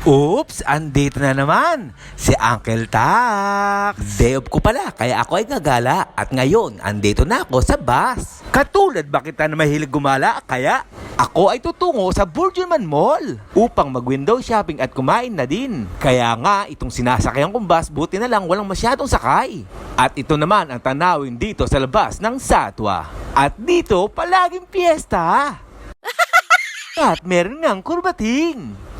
Oops, andito na naman si Uncle Tax. Day off ko pala, kaya ako ay gagala. At ngayon, andito na ako sa bus. Katulad ba kita na mahilig gumala? Kaya ako ay tutungo sa Burjuman Mall upang mag-window shopping at kumain na din. Kaya nga, itong sinasakyan kong bus, buti na lang walang masyadong sakay. At ito naman ang tanawin dito sa labas ng Satwa. At dito, palaging piyesta. At meron ngang kurbating.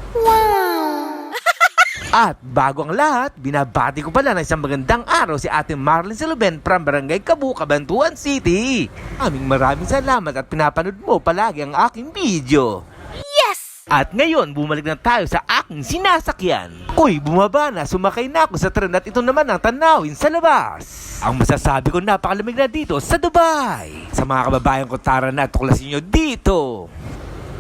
At bago ang lahat, binabati ko pala ng isang magandang araw si Ate Marlene Saluben from Barangay Cabu, Cabanatuan City. Maraming salamat at pinapanood mo palagi ang aking video. Yes! At ngayon, bumalik na tayo sa aking sinasakyan. Uy, bumaba na, sumakay na ako sa tren at ito naman ang tanawin sa labas. Ang masasabi ko, napakalamig na dito sa Dubai. Sa mga kababayan ko, tara na, tuklasin nyo dito.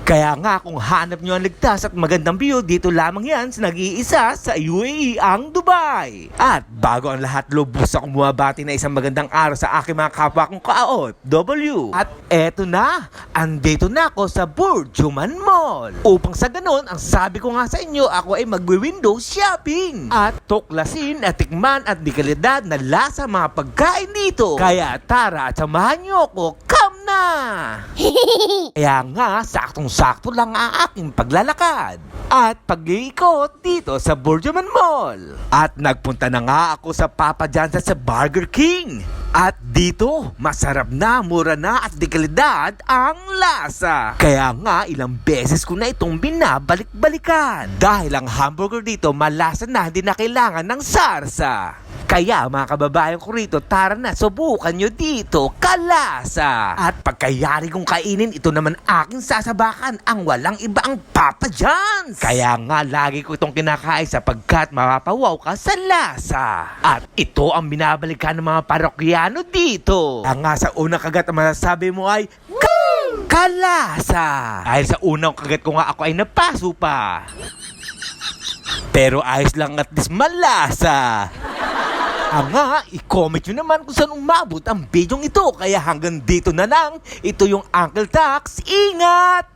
Kaya nga kung hanap nyo ang ligtas at magandang view, dito lamang yan sa nag-iisa sa UAE ang Dubai. At bago ang lahat, lubos akong bumabati na isang magandang araw sa aking mga kapwa kong ka-OFW. At eto na, andito na ako sa Burjuman Mall. Upang sa ganun, ang sabi ko nga sa inyo, ako ay magwi-window shopping. At tuklasin at tikman at dikalidad na lasa mga pagkain dito. Kaya tara at samahan nyo ako, come na! Kaya nga, saktong-sakto lang ang aking paglalakad at pag-iikot dito sa Burjuman Mall. At nagpunta na nga ako sa Papa John's sa Burger King. At dito, masarap na, mura na at dekalidad ang lasa. Kaya nga, ilang beses ko na itong binabalik-balikan. Dahil ang hamburger dito, malasa na, hindi na kailangan ng sarsa. Kaya mga kababayan ko rito, tara na, subukan nyo dito, kalasa. At pagkayari kong kainin, ito naman aking sasabakan, ang walang iba ang Papa John's. Kaya nga, lagi ko itong kinakain sapagkat mapapawaw ka sa lasa. At ito ang binabalikan ng mga parokyano dito. Ang nga sa unang kagat, ang masasabi mo ay, kalasa. Dahil sa unang kagat ko nga, ako ay napaso pa. Pero ayos lang at least malasa. Nga, i-comment nyo naman kung saan umabot ang bidyong ito. Kaya hanggang dito na lang, ito yung Uncle Tax. Ingat!